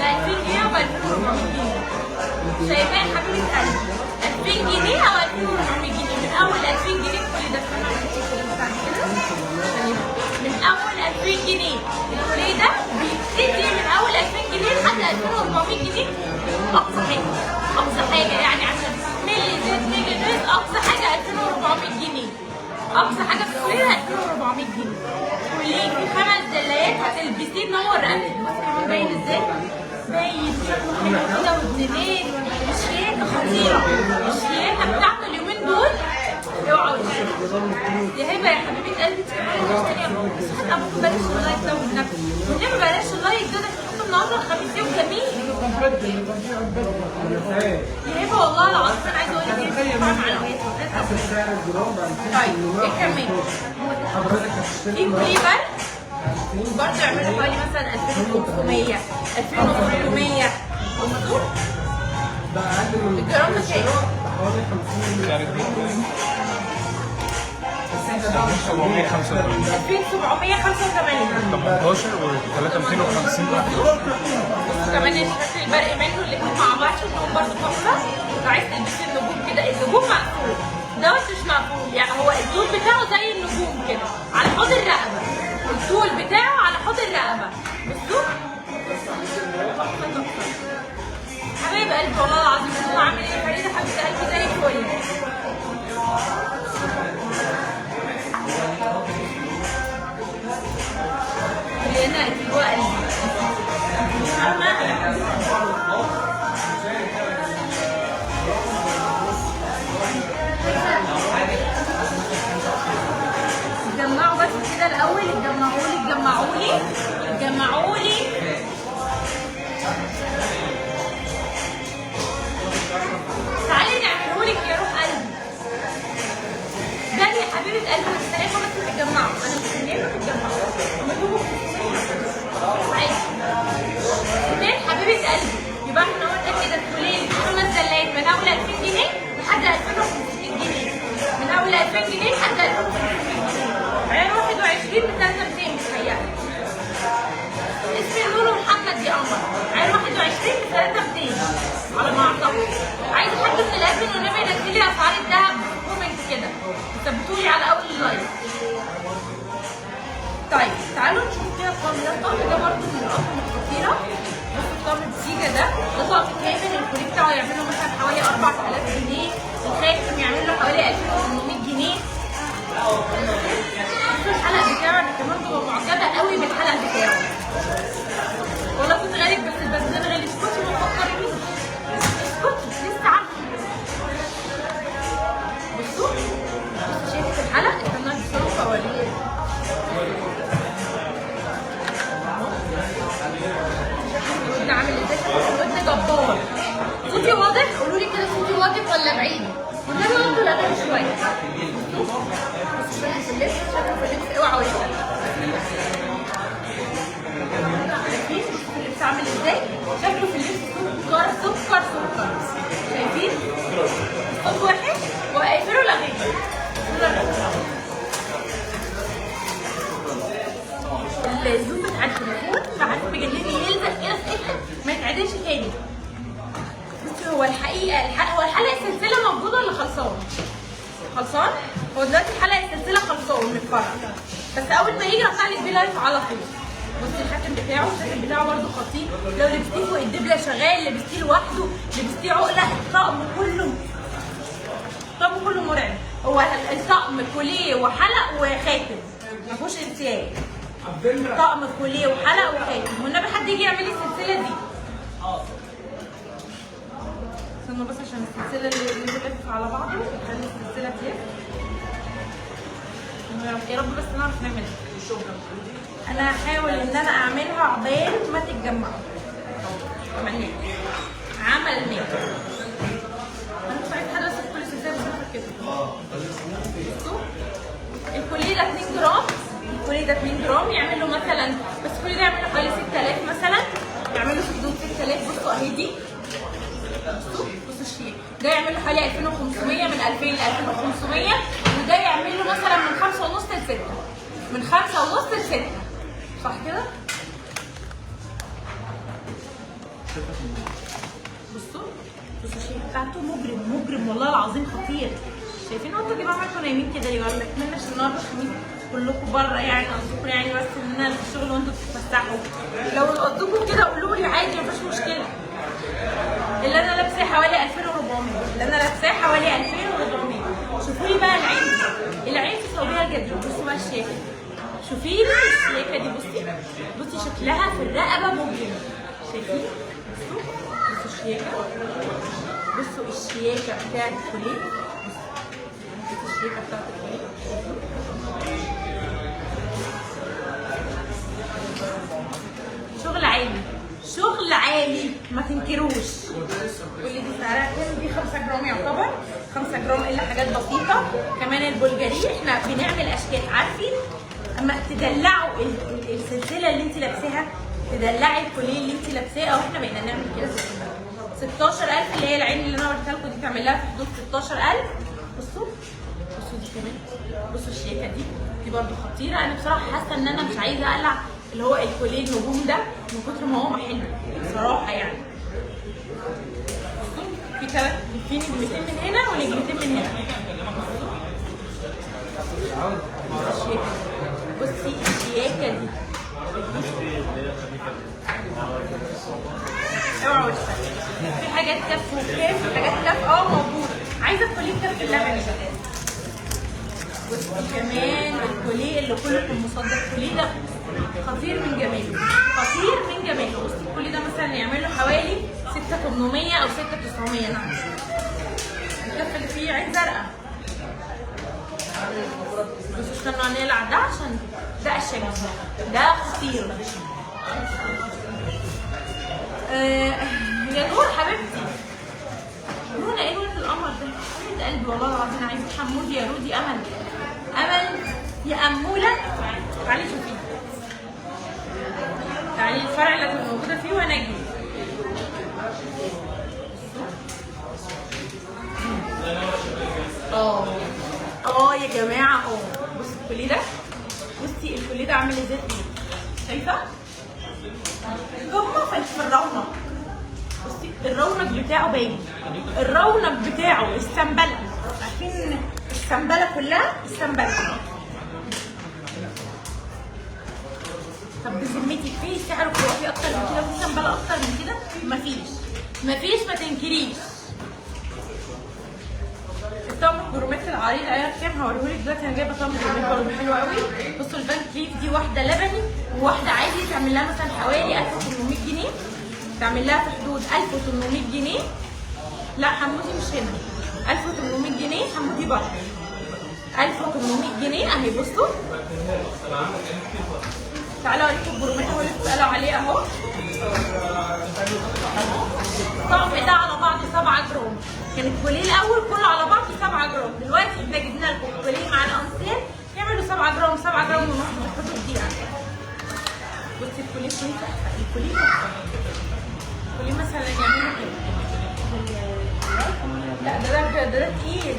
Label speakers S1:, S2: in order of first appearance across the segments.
S1: ب 2000 جنيه وب 2400 جنيه. شايفاه يا حبيبه قلبي؟ 2000 جنيه او 2400 جنيه. من اول 2000 جنيه كل ده من اول 2000 جنيه الكوليه ده بيبتدي من اول 2000 جنيه لحد 2400 جنيه. اقصى حاجه اقصى حاجه يعني عشان ملي زيت نيجي دريس اقصى حاجه 2400 جنيه. اقصى حاجه في الكوليه 2400 جنيه. كوليه في 5 دلايات هتلبسيه نور رقبتك. بصي كمان باين ازاي؟ باين شكله حلو كده وجنيه الشياكه خطيره. الشياكه بتاعته اليومين دول اوعوا يا هبه يا حبيبه قلبي تشتري بس حتى ابوك بلاش اللايك ده والنبي والنبي بلاش اللايك ده تحطه النهارده الخميس يوم جميل يا هبه والله العظيم انا عايزه اقول لك ايه معلومات. طيب ايه كمان؟ في كوليبر برضه يعملوا حوالي مثلا 2500 2300 بصوا الجرام ده كام؟
S2: 2785 18 و3250
S1: كمان الشكل البرق منه الاثنين مع بعض شكلهم برضه تحفه. لو عايز تلبسي النجوم كده النجوم مقفول دوت مش مقفول يعني هو الطول بتاعه زي النجوم كده على حوض الرقبه. الطول بتاعه على حوض الرقبه بصوا حبايب قلبي والله العظيم هو عامل ايه فريده حبيبه قلبي زي الفل. هنا ايوه قلبي اتجمعوا بس كده الاول اتجمعوا لي تعالي نعمله لك يا روح قلبي. ده يا حبيبه قلبي مستنياكم بس تتجمعوا. انا مستنياكم تتجمعوا فين حبيبه قلبي؟ يبقى احنا قلنا كده الكوليه 5 دلات من اول 2000 جنيه لحد 2500 جنيه. من اول 2000 جنيه لحد 2500 جنيه. عيار 21 ب 3200 متهيألي. اسمي لولو محمد يا قمر. عيار 21 ب 3200 على ما اعتقد. عايز حد من الادمن والنبي ينزل لي اسعار الذهب كومنت كده وثبتوا لي على اول اللايف. طيب تعالوا نشوف كده الطقم ده. الطقم ده برضه من الاطقم الخطيره. بصوا الطقم السيجا ده طقم كامل الكوليه بتاعه يعمل له مثلا حوالي 4000 جنيه. الخاتم يعمل له حوالي 2800 جنيه. بصوا الحلق بتاعه انا كمان ببقى معجبه قوي بالحلق بتاعه. والله كنت غريب بس البنزين غالي. اسكتي ما تفكرنيش اسكتي لسه عارفه. بصوا شايفه الحلق استنى بصوا اوريكم. الودن عامل ازاي؟ الودن جبار. صوتي واضح؟ قولوا لي كده صوتي واضح ولا بعيد؟ والنبي وطوا الاغاني شويه. بصوا شكله في اللبس اوعوا شايفين اللبس عامل ازاي؟ شكله في اللبس سكر شايفين؟ الصوت وحش وهيقفلوا الاغاني. الزوم بتاع التليفون ساعات بيجنني يلزق كده في حته ما يتعدلش تاني. بصي هو هو الحلقه السلسله موجوده ولا خلصان؟ هو دلوقتي الحلقه السلسله خلصان من الفرع بس اول ما يجي هطلع لك بيه لايف على طول. بصي الخاتم بتاعه برده خطير. لو لبستيه فوق الدبله شغال، لبستيه لوحده، لبستيه عقله. الطقم كله مرعب. هو الطقم كوليه وحلق وخاتم ما فيهوش انسياب. طقم كوليه وحلق وخاتم. والنبي حد يجي يعمل لي السلسله دي. استنوا بس عشان السلسله اللي بتلف على بعضه خلي السلسله تلف. يا رب بس نعرف نعملها. انا هحاول ان انا اعملها عقبال ما تتجمعوا. عملناه. انا مش عايز حد بس كل سلسله بتاخد كده. بصوا الكوليه ده 2 جرام. الكوليه ده 2 جرام يعمل له مثلا بس الكوليه ده يعمل له حوالي 6000 مثلا. يعمل له في حدود 6000. بصوا اهي دي. بصوا الشيك ده يعمل له حوالي 2500 من 2000 ل 2500. وده يعمل له مثلا من 5.5 ل 6. من 5.5 ل 6 صح كده؟ بتاعته مجرم مجرم والله العظيم خطير. شايفين انتوا يا جماعه مالكم نايمين كده ليه؟ ولا كمان عشان النهارده الخميس كلكم بره يعني قصدكم يعني بس ان انا في الشغل وانتوا بتتفسحوا. لو قصدكم كده قولوا لي عادي مفيش مشكله. اللي انا لابساه حوالي 2400، اللي انا لابساه حوالي 2400. شوفوا لي بقى العين دي، العين في صوبها الجديد. بصوا بقى الشياكه، شوفي لي الشياكه دي. بصي شكلها في الرقبه مجرم. شايفين؟ بصوا الشياكه، بصوا الشياكه بتاعت الكوليه. بصوا الشياكه بتاعت الكوليه. شغل عالي، شغل عالي ما تنكروش. واللي دي سعرها كام؟ دي 5 جرام يعتبر 5 جرام الا حاجات بسيطه. كمان البلجاري احنا بنعمل اشكال، عارفين اما تدلعوا السلسله اللي انت لابساها، تدلعي الكوليه اللي انت لابساه، او احنا بقينا نعمل كده. 16000 اللي هي العين اللي انا وريتها لكم دي تعمل لها في حدود 16000. بصوا بصوا دي كمان، بصوا الشياكه دي برده خطيره. انا بصراحه حاسه ان انا مش عايزه اقلع اللي هو الكوليه النجوم ده من كتر ما هو حلو بصراحه يعني. بصوا في نجمتين من هنا ونجمتين من هنا. بصي الشياكه دي، اوعوا في حاجات كف وكاف، حاجات كف موجوده. عايزه الكوليه كف اللبني. بصي كمان الكوليه اللي كلكم مصدق، الكوليه ده خطير من جماله، خطير من جماله. بصي الكوليه ده مثلا يعمل له حوالي 6800 او 6900. نعم الكف اللي فيه عين زرقاء. بصوا استنوا هنقلع ده عشان ده الشمس، ده خطير. يا نور حبيبتي، نور ايه لون القمر ده؟ حبيبه قلبي والله العظيم. عايزه حمود يا رودي، امل يا اموله. تعالي شوفي، تعالي الفرع اللي هتبقى موجوده فيه وانا اجي. يا جماعه بصي الكوليه ده، بصي الكوليه ده عامل ازاي؟ شايفه؟ جمه في الرونق. بصي الرونق بتاعه باين، الرونق بتاعه السنبله. عارفين السنبله كلها السنبله. طب بذمتك في سعر خرافي اكتر من كده وفي سنبله اكتر من كده؟ مفيش ما تنكريش. الطقم الجرومات العريض عيار كام؟ هوريهولك دلوقتي. انا جايبه طقم جرومات برضه حلو قوي. بصوا البانك ليف دي واحده لبني وواحده عادي، تعمل لها مثلا حوالي 1800 جنيه، تعمل لها في حدود 1800 جنيه. لا حمودي مش هنا، 1800 جنيه حمودي بره، 1800 جنيه اهي. بصوا تعالوا اوريكم الجرومات اهو اللي بتسالوا عليه اهو. الطقم ده على بعض 7 جرام، كان الكوليه الاول كله على بعض 7 جرام، دلوقتي احنا جبنا لكم الكوليه مع الانسير يعملوا 7 جرام 7 جرام ونص في الحدود دي يعني. بصي الكوليه تحفه، الكوليه تحفه. الكوليه مثلا يعملوا كده. لا ده تقيل.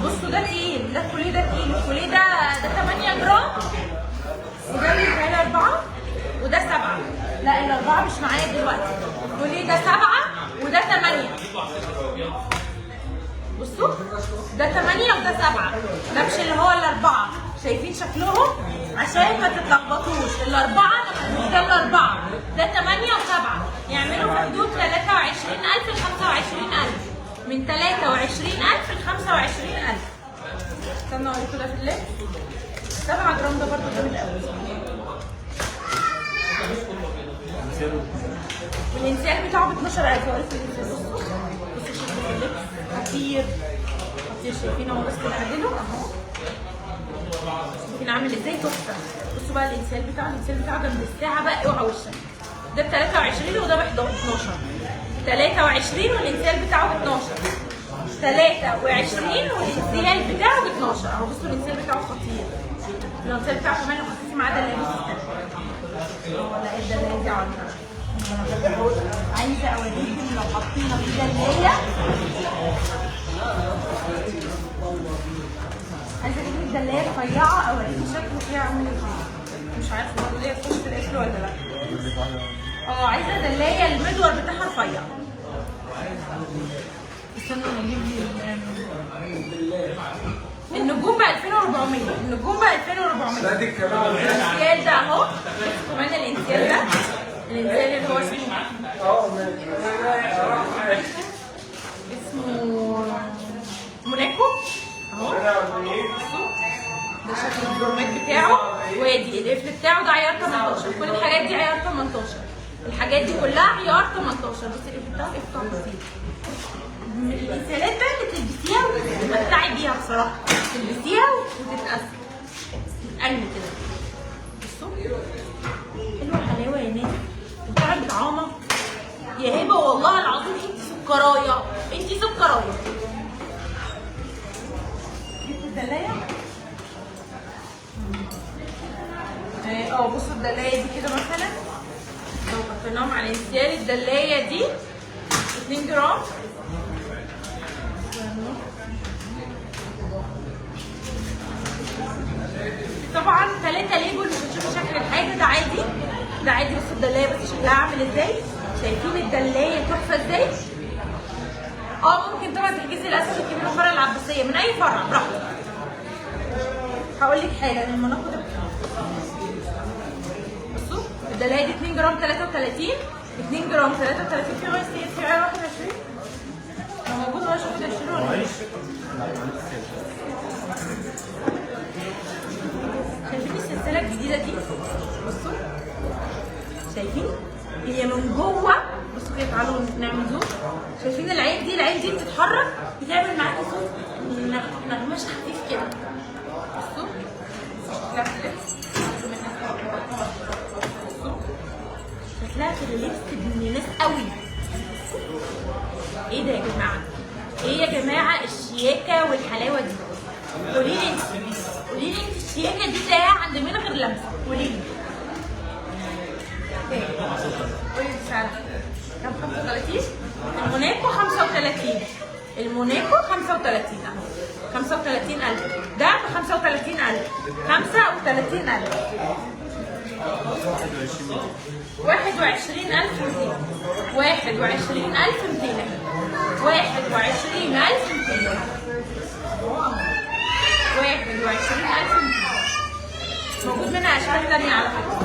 S1: بصوا ده تقيل، ده الكوليه ده تقيل. الكوليه ده 8 جرام وده بيتهيألي 4 وده 7. لا الأربعة مش معايا دلوقتي. الكوليه ده 7 وده 8. بصوا ده 8 وده 7، ده مش اللي هو الأربعة. شايفين شكلهم؟ عشان ما تتلخبطوش، الأربعة مش ده الأربعة، ده 8 و7 يعملوا في حدود 23000 ل 25000، من 23000 ل 25000. استنوا اوريكم ده في الليل. 7 جرام ده برضه جامد قوي. والانسيال بتاعه ب 12000. اوريكم الانسيال. بصوا شكل اللبس خطير خطير. شايفين اهو، بس بنعدله اهو. شايفين عامل ازاي؟ تحفه. بصوا بقى الانسيال بتاعه جنب الساعه بقى. اوعى وشك، ده ب 23 وده ب 12. 23 والانسيال بتاعه ب 12. 23 والانسيال بتاعه ب 12 اهو. بصوا الانسيال بتاعه خطير. الانسيال بتاعه كمان خفيف ما عدا اللبس. ولا ايه الدلايه دي؟ عايزه اوريكم لو حطينا في دلايه، عايزه اجيب الدلايه رفيعه اوريكم شكله فيها عامل ازاي. مش عارفه برضه ليه تخش في القفل ولا لا. عايزه دلايه المدور بتاعها رفيع. استنوا نجيب النجوم ب 2400. النجوم ب 2400. الانسيال ده اهو. كمان الانسيال ده، الانسيال اللي هو اسمه موناكو اهو. ده شكل الجرمات بتاعه، وادي القفل بتاعه ده عيار 18. كل الحاجات دي عيار 18. الحاجات دي كلها عيار 18. بس القفل بتاعه قفل بسيط. من الانسيالات بقى اللي تلبسيها وتتمتعي بيها بصراحه. تلبسيها وتتقسم تتقلي كده. بصوا حلوه حلاوه يا ناس، وبتاعت طعامه يا هبه. والله العظيم انت سكرايه، انت سكرايه. جبت الدلايه؟ بصوا الدلايه دي كده مثلا لو حطيناهم على الانسيال. الدلايه دي 2 جرام. طبعا 3 ليبل مش هتشوفوا شكل الحاجه. ده عادي، ده عادي. بصوا الدلايه بس شكلها عامل ازاي. شايفين الدلايه تحفه ازاي؟ ممكن طبعا تحجزي الاساس الكبير من فرع العباسيه، من اي فرع براحتك. هقول لك حاجه، المناقض بصوا الدلايه دي 2 جرام 33. 2 جرام 33 في غير في 21 لو موجود. هو شوفوا ده 20 ولا ايه؟ شايفين السلسله الجديده دي؟ بصوا شايفين هي من جوه. بصوا كده، تعالوا نعمل زوم. شايفين العين دي؟ العين دي بتتحرك بتعمل معاكي صوت نغمشه خفيف كده. بصوا شكلها كده، شكلها كده لبس ابن ناس قوي. ايه ده يا جماعه؟ ايه يا جماعه الشياكه والحلاوه دي؟ قولي لي انت، قولي لي انت الشياكه دي تلاقيها عند مين غير لمسه؟ قولي لي. قولي لي سعرها كام؟ 35. الموناكو 35. الموناكو 35 اهو. 35000. ده ب 35000. 35000. 21200. 21200. 21200. 21200. موجود منها اشكال ثانيه على فكره.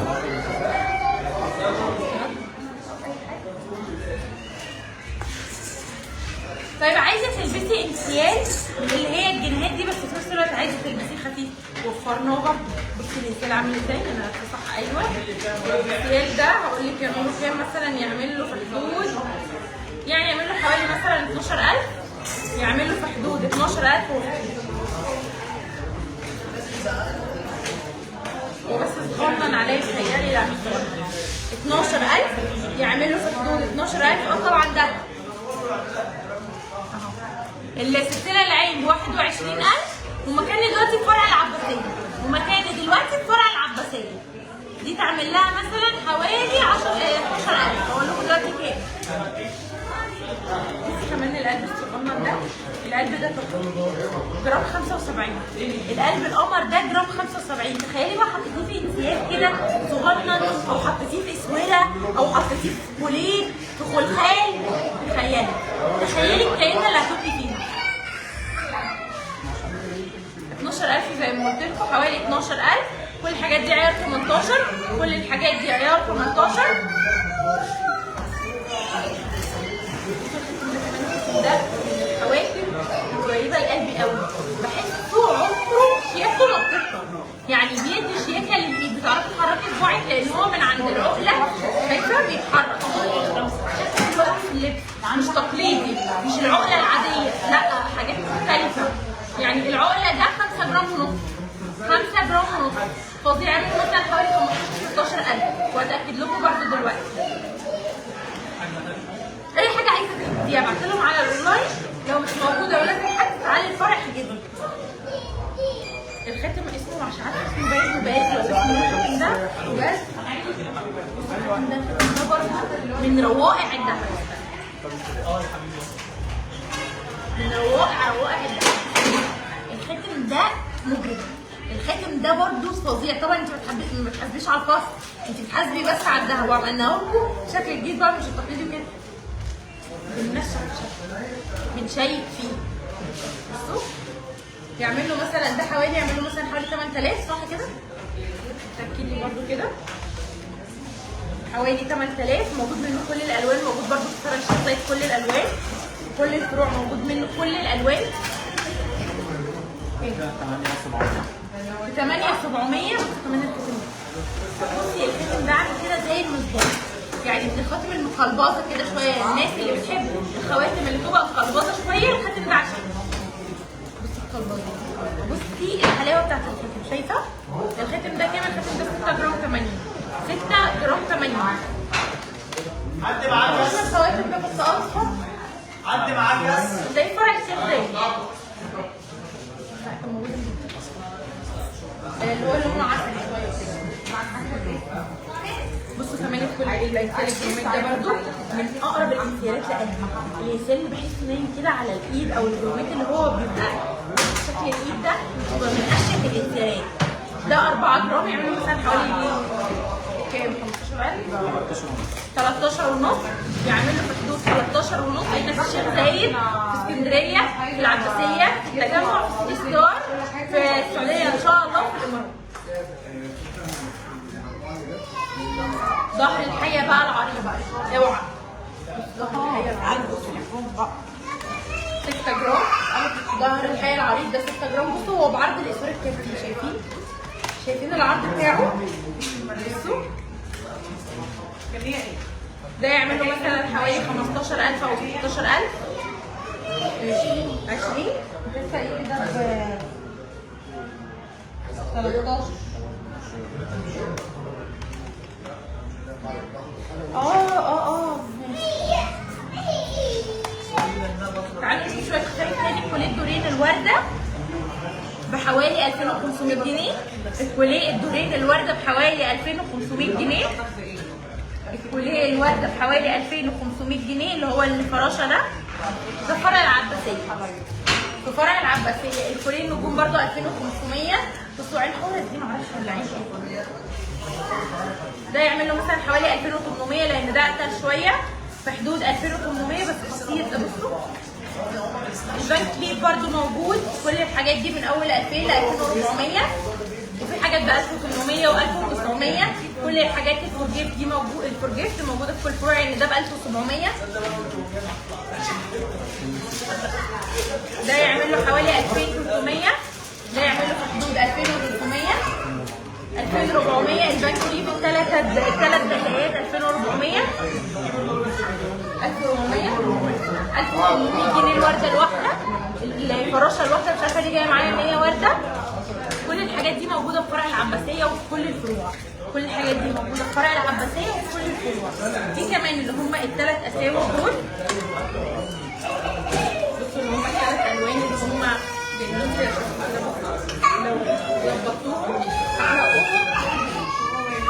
S1: طيب عايزه تلبسي انسيال من اللي هي الجنيهات دي، بس في نفس الوقت عايزه تلبسيه خفيف وفرناه برضه. بصي الانسيال عامل ازاي. انا صح؟ ايوه. الانسيال ده هقول لك يعمل له كام مثلا. يعمل له في حدود، يعني يعمل له حوالي مثلا 12000. يعمل له في حدود 12000 وبس صغنن عليه بيتهيألي. لا مش صغنن. 12000 يعمل له في حدود 12000. طبعا ده السلسله العين ب 21000. ومكاني دلوقتي في فرع العباسيه. ومكاني دلوقتي في فرع العباسيه. دي تعمل لها مثلا حوالي 12000. هقول لكم دلوقتي كام. بصي كمان القلب الصغنن ده. القلب ده جرام 75. القلب القمر ده جرام 75. تخيلي بقى حطيتيه في انسيال كده صغنن، او حطيتيه في اسوره، او حطيتيه في بوليه، في خلخال. تخيلي الكيانه اللي هتبقي فيها. 12000 زي ما قلت لكم، حوالي 12000. كل الحاجات دي عيار 18. كل الحاجات دي عيار 18. ده حواكم قريبه لقلبي قوي. بحسه عمره شياكه لطيفه، يعني بيدي شياكه للايد. بتعرفي تحركي صباعك لان هو من عند العقله شايفه بيتحرك. شكل بقى في اللبس مش تقليدي، مش العقله العاديه، لا حاجات مختلفه. يعني العقله ده 5 جرام ونص. 5 جرام ونص فظيع. يعني مثلا حوالي 15000. واتاكد لكم برضه دلوقتي. اي حاجه عايزه تحجزيها ابعت لهم على الاونلاين. لو مش موجوده ولا في حد تعالي الفرع احجزي. الخاتم اسمه مش عارفه اسمه باين وباز ولا اسمه ده وباز. ده برضه من روائع الذهب. من روائع الذهب. الخاتم ده مجرم. الخاتم ده برضه فظيع. طبعا انت ما بتحاسبيش على الفصل، انت بتحاسبي بس على الذهب. وعملناه لكم شكل جديد بقى مش التقليدي كده. بننشف بنشيك فيه. بصوا يعمل له مثلا ده حوالي 8000 صح كده؟ تاكدي برده كده حوالي 8000. موجود منه كل الالوان، موجود برده في فرع الشخصيات كل الالوان، كل الفروع موجود منه كل الالوان. ب 8700. بصي الخاتم ده عامل كده زي المصباح، يعني الخاتم المقلبظه كده شويه، الناس اللي بتحب الخواتم اللي بتبقى مقلبظه شويه الخاتم ده عشان. بصي القلبظه، بصي الحلاوه بتاعت الخاتم، شايفه؟ الخاتم ده كام؟ الخاتم ده 6 جرام 80. 6 جرام 80.
S3: عدي معاك بس.
S1: الخواتم ده بس اصفر.
S3: عدي معاك بس.
S1: زي فرع الشيخ زايد. اللي هو لونه عسلي شويه كده. بصوا كمان الانسيال ده برضو من اقرب الانسيالات لقلبي. الانسيال اللي بحس نايم كده على الايد او الجرومات اللي هو بيبقى شكل الايد ده بيبقى من اشيك الانسيالات. ده 4 جرام يعملوا مثلا حوالي كام؟ 15000؟ 13 ونص. يعمل له في حدود 13 ونص. هنا في الشيخ زايد، في اسكندريه، في العباسيه، في التجمع، في سيتي ستار، في السعوديه ان شاء الله، وفي الامارات. ظهر الحية بقى العريض، اوعى. ظهر الحية العريض 6 جرام. ظهر الحية العريض ده 6 جرام. بصوا هو بعرض الاسوار الكافي، شايفين العرض بتاعه؟ بصوا ده يعمل له مثلا حوالي 15000 او 16000. 20 لسه ايه كده ب 13. تعالوا نشوف شويه خاتم تاني. كوليه الدورين الورده بحوالي 2500 جنيه. الكوليه الدورين الورده بحوالي 2500 جنيه. الكوليه الورده بحوالي 2500 جنيه اللي هو الفراشه ده. ده فرع العباسيه. في فرع العباسيه الكوليه النجوم برضو 2500. بصوا عين حورة دي معرفش ولا عين ايه. ده يعمل له مثلا حوالي 2800 لان ده اتقل شويه، في حدود 2800 بس خطير ده. بصوا البنك كليب برضو موجود. كل الحاجات دي من اول 2000 ل 2400، وفي حاجات ب 1800 و 1900. كل الحاجات الفورجيفت دي موجود، الفورجيفت موجوده في كل فروع، يعني ده ب 1700. ده يعمل له حوالي 2300. ده يعمل له في حدود 2300 2400. البنك كليب الثلاث دهيات 2400 1400 1800 جنيه الورده الواحده. الفراشه الواحده مش عارفه ليه جايه معايا 100 ورده. كل الحاجات دي موجوده في فرع العباسيه وفي كل الفروع. كل الحاجات دي موجوده في فرع العباسيه وفي كل الفروع. في كمان اللي هم الثلاث اساور دول. بصوا اللي هم الثلاث الوان اللي هم جايين كده، لو ظبطوهم هتلاقوهم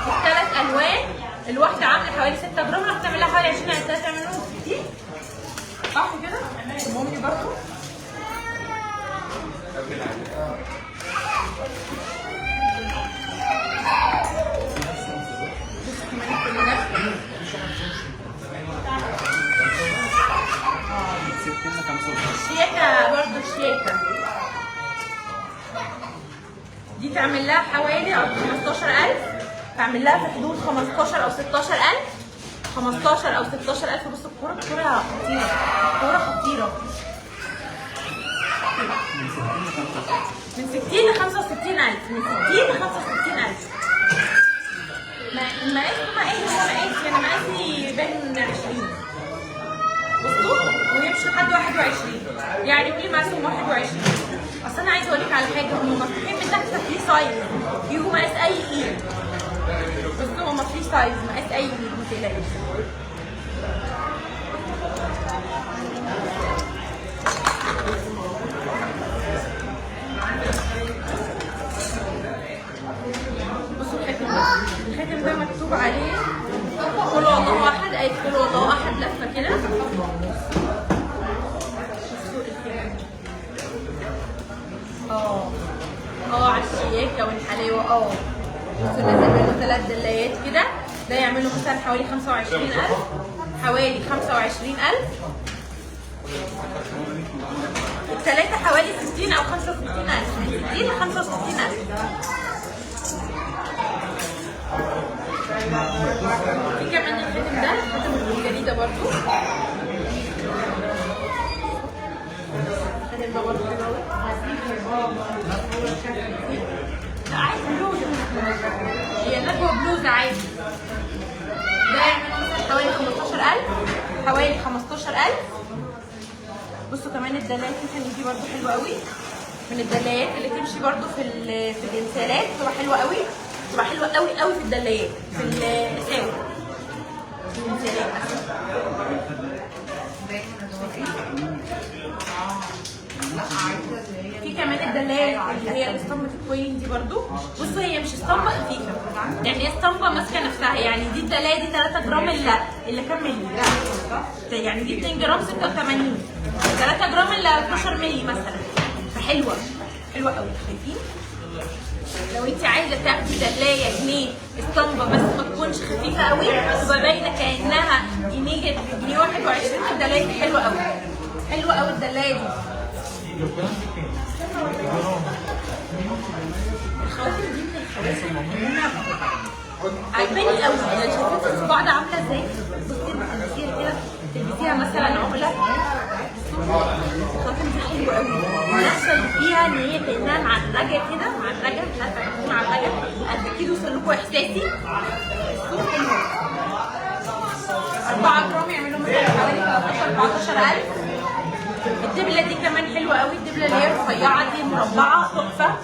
S1: الثلاث الوان. الواحده عامله حوالي 6 جرام، لو بتعمل لها حوالي 20 اساس تعمل لهم 60 صح كده؟ المهم برضه الشياكه برضه الشياكه دي تعمل لها حوالي 15000. تعمل لها في حدود 15 او 16000. 15 او 16000. بصوا الكوره خطيره، الكوره خطيره. من 60 ل 65000. من 60 ل 65000. مقاسي انا مقاسي بين 20. بصوا ويمشي لحد 21، يعني قولي مقاسهم 21. اصل انا عايزه اقول لك على حاجه، هم مفتوحين من تحت فيه سايز، يجوا مقاس اي ايد. بصوا هم فيه سايز مقاس اي ايد، ما تقلقيش. بصوا الخاتم ده مكتوب عليه قل هو الله احد. قايل قل هو الله احد لفه كده. على الشياكه والحلاوه. بصوا نازل منه 3 دلايات كده. ده يعملوا مثلا حوالي 25000. حوالي 25000. الثلاثة حوالي 60 أو 65,000، 60 ل 65,000. في كمان الخاتم ده، خاتم الجريدة برضو. الخاتم ده برضو حلو أوي. لا عادي بلوزة، هي نجوى بلوزة عادي. ده يعمل مثلا حوالي 15,000، حوالي 15,000. بصوا كمان الدلايات التانية دي برضو حلوة قوي، من الدلايات اللي تمشي برضو في الانسالات، بتبقى حلوة قوي، بتبقى حلوة قوي قوي في الدلايات، في الاساور، في الانسالات. في كمان الدلاية اللي هي الاسطمبة الكوين دي برضو. بصوا هي مش اسطمبة خفيفة، يعني هي اسطمبة ماسكة نفسها. يعني دي الدلاية دي 3 جرام اللي كام مللي؟ يعني دي 2 جرام 86، 3 جرام اللي 12 مللي مثلا. فحلوة، حلوة قوي. شايفين؟ لو انت عايزة تاخدي دلاية جنيه اسطمبة بس ما تكونش خفيفة قوي، تبقى باينة كأنها جنيه 21، الدلاية دي حلوة قوي، حلوة قوي الدلاية دي. الخواتم دي من الخواتم عجباني قوي. يعني شايفين الصباع ده عامله ازاي؟ بصي تلبسيها كده، تلبسيها مثلا عقله. الخواتم دي حلوه قوي، النقشه اللي فيها ان هي كانها معرجه كده، معرجه، مش عارفه تكون معرجه قد كده، يوصل لكم احساسي. الصوت حلو. 4 جرام يعملوا مثلا حوالي 13-14,000. الدبله دي كمان حلوه قوي، الدبله اللي هي الرفيعه دي مربعه تحفه.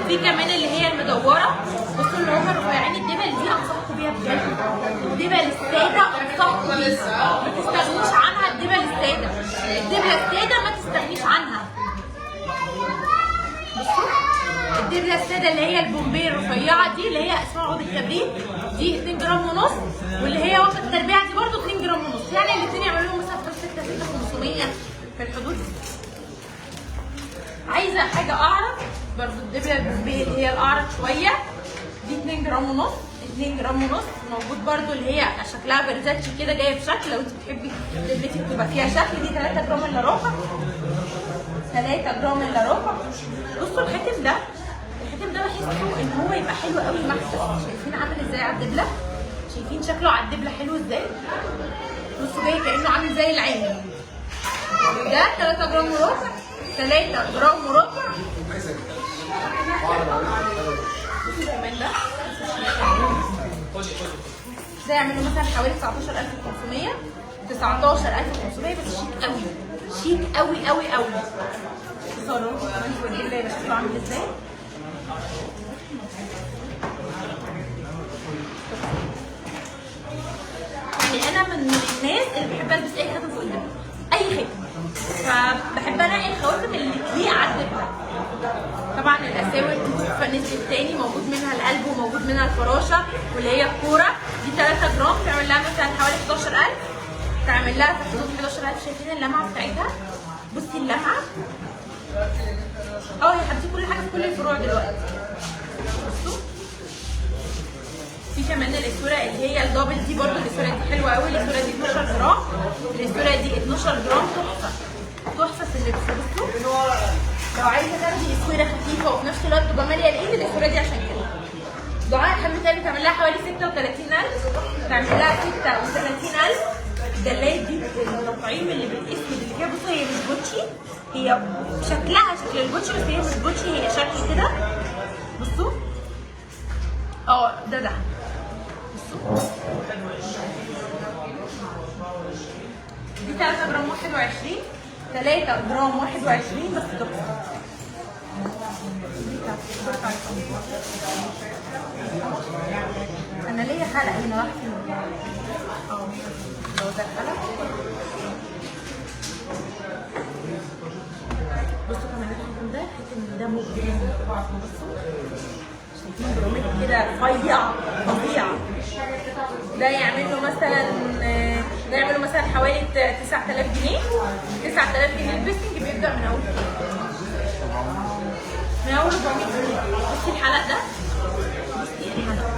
S1: في كمان اللي هي المدوره، بصوا اللي هم رفيعين. الدبل دي انصحكم بيها بجد، الدبل الساده انصحكم بيها، ما تستغنوش عنها. الدبل الساده، الدبله الساده ما تستغنيش عنها. بصوا الدبله الساده اللي هي البومبي الرفيعه دي، اللي هي اسمها عود الكبريت، دي 2 جرام ونص، واللي هي واخده التربيع دي برده 2 جرام ونص. يعني الاثنين يعملوا لهم مثلا 6-500 في الحدود. عايزه حاجه اعرض برضو، الدبله البومبي اللي هي الاعرض شويه دي 2 جرام ونص، 2 جرام ونص. موجود برضو اللي هي شكلها برزاتشي كده، جايه بشكل، لو انت بتحبي دبلتك تبقى فيها شكل، دي 3 جرام الا ربع، 3 جرام الا ربع. بصوا الخاتم ده، الخاتم ده بحسه ان هو يبقى حلو قوي محسن. شايفين عامل ازاي على الدبله؟ شايفين شكله على الدبله حلو ازاي؟ بصوا جاي كانه عامل زي العين. ده 3 جرام وربع، 3 جرام وربع. بصوا كمان ده يعملوا مثلا حوالي 19,500، 19,500 بس شيك قوي، شيك قوي قوي قوي. صاروخ كمان والدبله يبقى شكله عامل ازاي؟ يعني انا من الناس اللي بحب البس اي خاتم فوق الدبله، اي خاتم. فبحب انقي الخواتم اللي تليق على الدبله. طبعا الاساور دي تحفه نسبه تاني، موجود منها القلب وموجود منها الفراشه واللي هي الكوره. دي 3 جرام تعمل لها مثلا حوالي 11,000، تعمل لها في حدود 11,000. شايفين اللمعه بتاعتها؟ بصي اللمعه. يا حبيبتي كل حاجه في كل الفروع دلوقتي. بصوا في كمان الاسوره اللي هي الدبل دي، برضو الاسوره دي حلوه قوي. الاسوره دي 12 جرام، الاسوره دي 12 جرام، تحفه تحفه في اللبس. بصوا لو عايزه تاخدي اسوره خفيفه وفي نفس الوقت تبقى ماليه الايد، الاسوره دي عشان كده. دعاء حبيبتي تاني تعمل لها حوالي 36,000، تعمل لها 36,000. الدلايات دي الرفيعين اللي بالاسود اللي فيها، بصوا هي مش جوتشي، هي شكلها شكل الجوتشي بس هي مش جوتشي، هي شكل كده. بصوا ده بصوا دي 3 جرام 21، 3 جرام 21 بس تحفه. انا ليا حلقه هنا راح فين؟ ده الحلقه. بصوا كمان الحجم ده، الحجم ده مبهر. بصوا شايفين برامج كده رفيع فظيع. ده يعمل له مثلا حوالي 9,000 جنيه. 9,000 جنيه. البيستنج بيبدا من اول 400 جنيه. بصي الحلق ده، بصي الحلق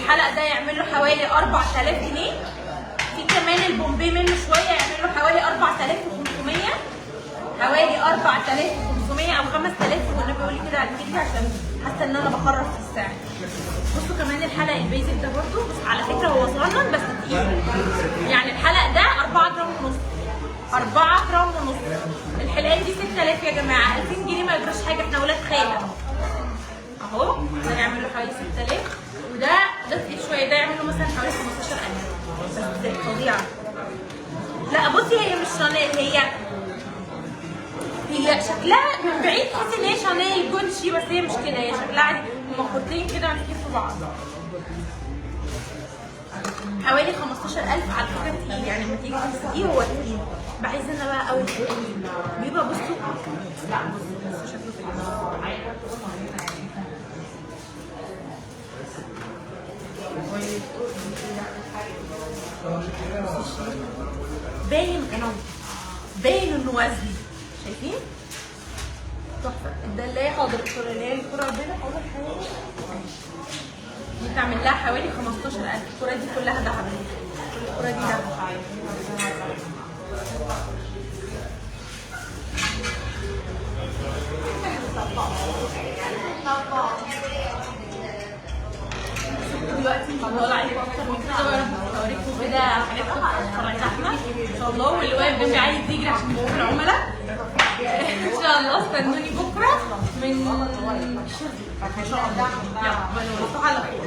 S1: الحلق ده يعمل له حوالي 4000 جنيه. في كمان البومبي منه شويه يعمل له حوالي 4500، حوالي 4500 او 5000. وانا بقول لي كده على الفيديو عشان حاسه ان انا بخرف في السعر. بصوا كمان الحلق البيزك ده برده، بس على فكره هو صغنن بس تقيل. يعني الحلق ده 4 جرام ونص، 4 جرام ونص. الحلقان دي 6000 يا جماعه، 2000 جنيه ما يجراش حاجه، احنا ولاد خاله اهو. ده يعمل له حوالي 6000، وده تقيل شويه، ده يعمل له مثلا حوالي 15000 بس فظيعه. لا بصي هي مش شانيل، هي شكلها من بعيد تحسي ان هي شانيل جونشي، بس هي مش كده، هي شكلها عادي، هما خطين كده ماسكين في بعض. حوالي 15000 على فكره تقيل، يعني لما تيجي تمسكيه هو تقيل. بعز انا بقى قوي بيبقى بصوا شكله باين انه وزني، شايفين؟ تحفه. ده اللي هي حاضر الكره، اللي هي الكره البيضاء حاضر حوالي دي تعمل لها حوالي 15000. الكره دي كلها ذهب، الكره دي ذهب. دلوقتي هطلع عليكم اكتر من كده، هوريكم كده حاجات فرحتنا ان شاء الله. واللي واقف جنبي عايز يجري عشان يشوف العملاء ان شاء الله. استنوني بكره من ان شاء الله. يلا باي باي على خير.